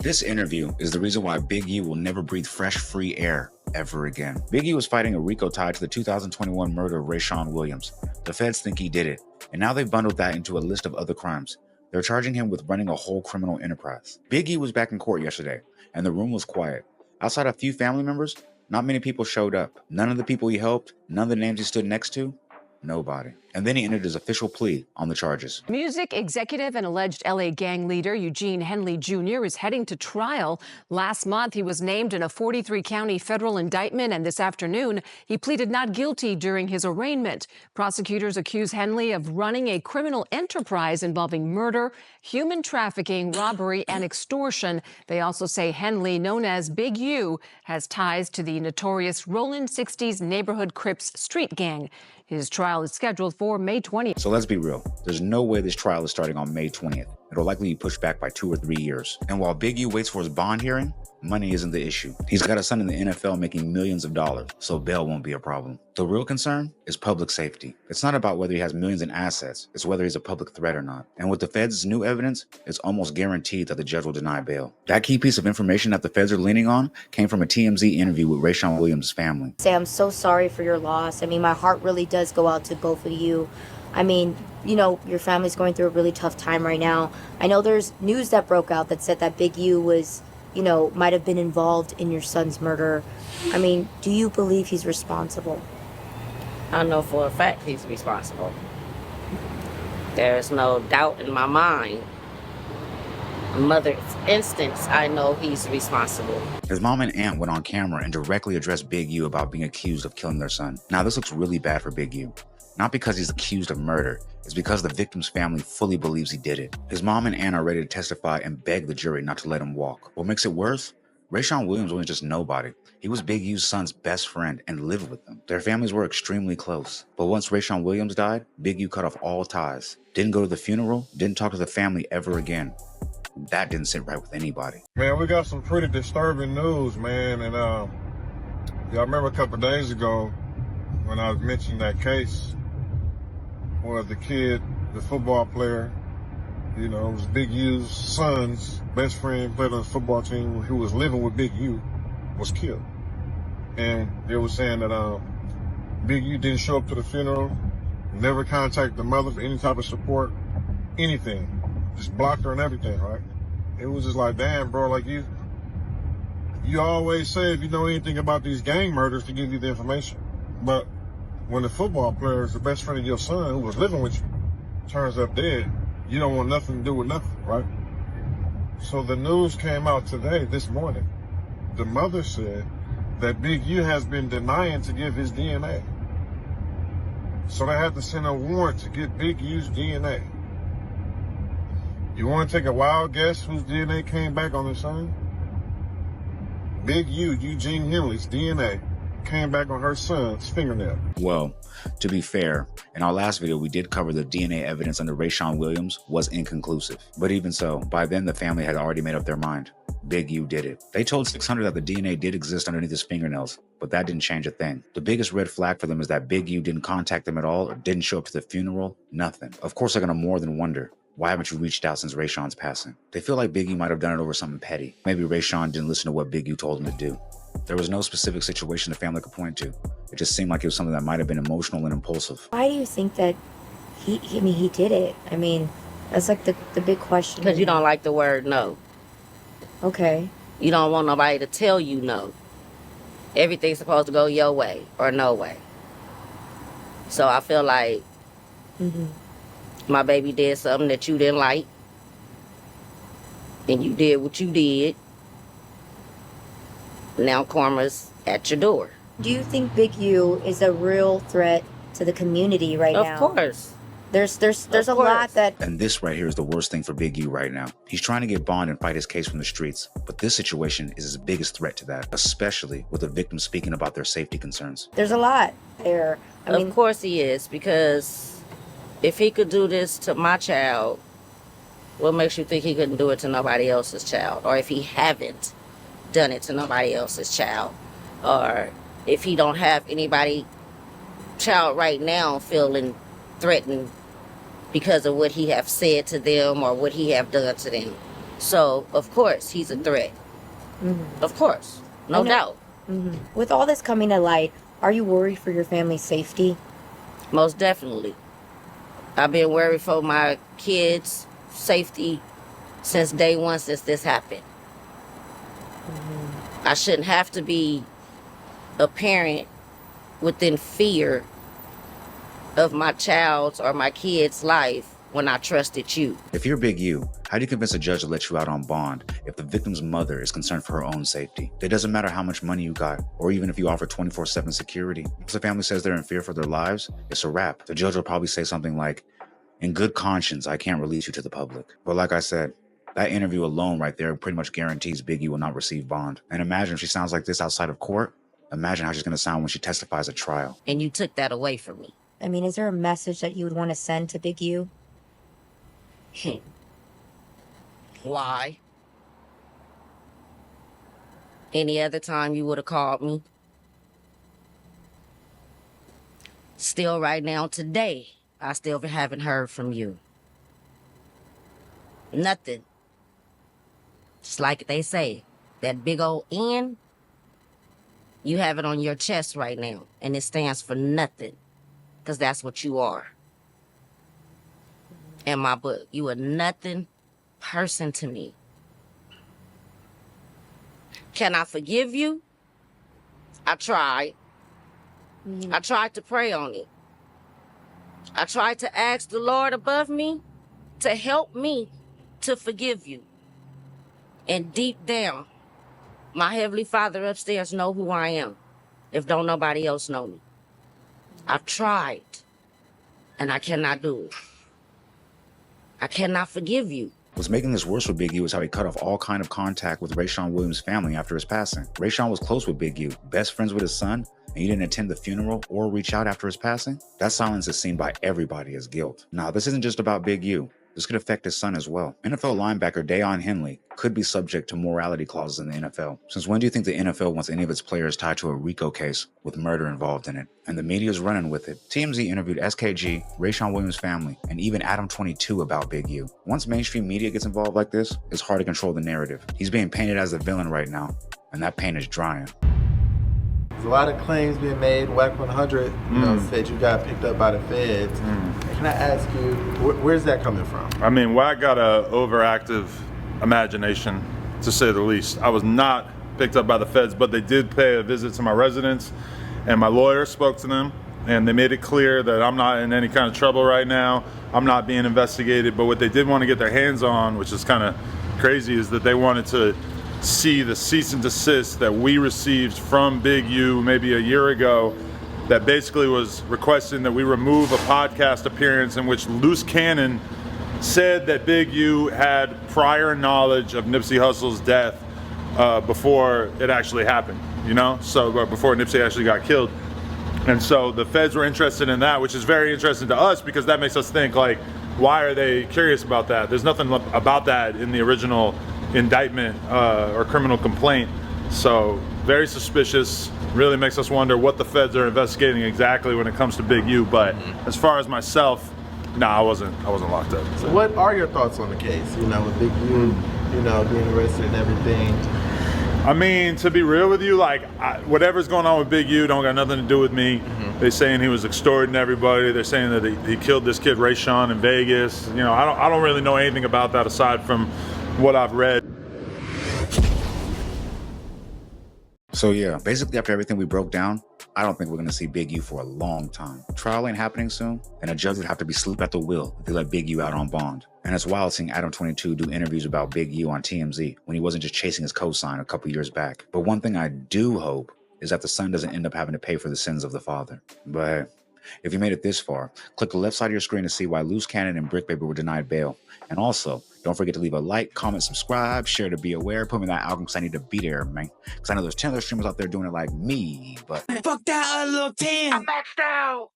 This interview is the reason why Big U will never breathe fresh, free air ever again. Big U was fighting a RICO tied to the 2021 murder of Rayshawn Williams. The feds think he did it, and now they've bundled that into a list of other crimes. They're charging him with running a whole criminal enterprise. Big U was back in court yesterday, and the room was quiet. Outside a few family members, not many people showed up. None of the people he helped, none of the names he stood next to, nobody. And then he entered his official plea on the charges. Music executive and alleged LA gang leader Eugene Henley Jr. is heading to trial. Last month, he was named in a 43-county federal indictment, and this afternoon, he pleaded not guilty during his arraignment. Prosecutors accuse Henley of running a criminal enterprise involving murder, human trafficking, robbery, and extortion. They also say Henley, known as Big U, has ties to the notorious Rollin' 60s neighborhood Crips street gang. His trial is scheduled for May 20th. So let's be real. There's no way this trial is starting on May 20th. It'll likely be pushed back by 2 or 3 years. And while Big U waits for his bond hearing, money isn't the issue. He's got a son in the NFL making millions of dollars, so bail won't be a problem. The real concern is public safety. It's not about whether he has millions in assets, it's whether he's a public threat or not. And with the feds' new evidence, it's almost guaranteed that the judge will deny bail. That key piece of information that the feds are leaning on came from a TMZ interview with Rayshawn Williams' family. I'm so sorry for your loss. I mean, my heart really does go out to both of you. I mean, you know, your family's going through a really tough time right now. I know there's news that broke out that said that Big U was, you know, might have been involved in your son's murder. I mean, do you believe he's responsible? I know for a fact he's responsible. There's no doubt in my mind. Mother's instance, I know he's responsible. His mom and aunt went on camera and directly addressed Big U about being accused of killing their son. Now, this looks really bad for Big U. Not because he's accused of murder, it's because the victim's family fully believes he did it. His mom and aunt are ready to testify and beg the jury not to let him walk. What makes it worse? Rayshawn Williams wasn't just nobody. He was Big U's son's best friend and lived with them. Their families were extremely close. But once Rayshawn Williams died, Big U cut off all ties. Didn't go to the funeral, didn't talk to the family ever again. That didn't sit right with anybody. Man, we got some pretty disturbing news, man. And y'all remember a couple of days ago when I was mentioning that case where the kid, the football player, you know, it was Big U's son's best friend, played on the football team, who was living with Big U, was killed. And they were saying that Big U didn't show up to the funeral, never contacted the mother for any type of support, anything. Just blocked her and everything, right? It was just like, damn, bro, like you always say if you know anything about these gang murders to give you the information. But when the football player is the best friend of your son who was living with you, turns up dead, you don't want nothing to do with nothing, right? So the news came out today, this morning. The mother said that Big U has been denying to give his DNA. So they had to send a warrant to get Big U's DNA. You want to take a wild guess whose DNA came back on his son? Big U, Eugene Henley's DNA, came back on her son's fingernail. Well, to be fair, in our last video, we did cover the DNA evidence under Rayshawn Williams was inconclusive. But even so, by then the family had already made up their mind. Big U did it. They told 600 that the DNA did exist underneath his fingernails, but that didn't change a thing. The biggest red flag for them is that Big U didn't contact them at all or didn't show up to the funeral, nothing. Of course, they're gonna more than wonder, why haven't you reached out since Rayshawn's passing? They feel like Big U might have done it over something petty. Maybe Rayshawn didn't listen to what Big U told him to do. There was no specific situation the family could point to. It just seemed like it was something that might have been emotional and impulsive. Why do you think that he did it? I mean, that's like the big question. Because you don't like the word no. Okay. You don't want nobody to tell you no. Everything's supposed to go your way or no way. So I feel like my baby did something that you didn't like. And you did what you did. Now karma's at your door. Do you think Big U is a real threat to the community right now? Of course. There's a lot that... And this right here is the worst thing for Big U right now. He's trying to get bond and fight his case from the streets. But this situation is his biggest threat to that, especially with the victims speaking about their safety concerns. There's a lot there. I mean, of course he is, because if he could do this to my child, what makes you think he couldn't do it to nobody else's child? Or if he haven't done it to nobody else's child, or if he don't have anybody child right now feeling threatened because of what he have said to them or what he have done to them. So, of course, he's a threat. Of course. No doubt. With all this coming to light, are you worried for your family's safety? Most definitely. I've been worried for my kids' safety since day one, since this happened. I shouldn't have to be a parent within fear of my child's or my kid's life when I trusted you. If you're Big U, how do you convince a judge to let you out on bond if the victim's mother is concerned for her own safety? It doesn't matter how much money you got, or even if you offer 24/7 security. If the family says they're in fear for their lives, it's a wrap. The judge will probably say something like, "In good conscience, I can't release you to the public." But like I said, that interview alone right there pretty much guarantees Big U will not receive bond. And imagine if she sounds like this outside of court. Imagine how she's going to sound when she testifies at trial. And you took that away from me. I mean, is there a message that you would want to send to Big U? Why? Any other time you would have called me? Still right now, today, I still haven't heard from you. Nothing. Just like they say, that big old N, you have it on your chest right now, and it stands for nothing, because that's what you are. In my book, you a nothing person to me. Can I forgive you? I tried. I tried to pray on it. I tried to ask the Lord above me to help me to forgive you. And deep down, my Heavenly Father upstairs know who I am, if don't nobody else know me. I've tried, and I cannot do it. I cannot forgive you. What's making this worse for Big U is how he cut off all kind of contact with Rayshawn Williams' family after his passing. Rayshawn was close with Big U, best friends with his son, and he didn't attend the funeral or reach out after his passing? That silence is seen by everybody as guilt. Now, this isn't just about Big U. This could affect his son as well. NFL linebacker Dayon Henley could be subject to morality clauses in the NFL. Since when do you think the NFL wants any of its players tied to a RICO case with murder involved in it? And the media's running with it. TMZ interviewed SKG, Rayshawn Williams' family, and even Adam 22 about Big U. Once mainstream media gets involved like this, it's hard to control the narrative. He's being painted as the villain right now, and that paint is drying. There's a lot of claims being made. WAC 100, said you got picked up by the feds. Can I ask you, where's that coming from? I mean, WAC got a overactive imagination, to say the least. I was not picked up by the feds, but they did pay a visit to my residence, and my lawyer spoke to them, and they made it clear that I'm not in any kind of trouble right now. I'm not being investigated, but what they did want to get their hands on, which is kind of crazy, is that they wanted to see the cease and desist that we received from Big U maybe a year ago, that basically was requesting that we remove a podcast appearance in which loose cannon said that Big U had prior knowledge of Nipsey Hussle's death before it actually happened, you know? So before Nipsey actually got killed. And so the feds were interested in that, which is very interesting to us because that makes us think, like, why are they curious about that? There's nothing about that in the original indictment or criminal complaint. So very suspicious. Really makes us wonder what the feds are investigating exactly when it comes to Big U. But as far as myself, I wasn't locked up. So what are your thoughts on the case? You know, with Big U, you know, being arrested and everything. I mean, to be real with you, like, whatever's going on with Big U don't got nothing to do with me. They're saying he was extorting everybody. They're saying that he killed this kid Rayshawn in Vegas. You know, I don't really know anything about that aside from what I've read. So yeah, basically after everything we broke down, I don't think we're going to see Big U for a long time. Trial ain't happening soon, and a judge would have to be asleep at the wheel if they let Big U out on bond. And it's wild seeing Adam 22 do interviews about Big U on TMZ when he wasn't just chasing his cosign a couple years back. But one thing I do hope is that the son doesn't end up having to pay for the sins of the father. But if you made it this far, click the left side of your screen to see why Loose Cannon and Brick Baby were denied bail. And also, don't forget to leave a like, comment, subscribe, share to be aware. Put me in that album because I need to be there, man. Because I know there's 10 other streamers out there doing it like me, but... Fuck that little 10. I'm maxed out.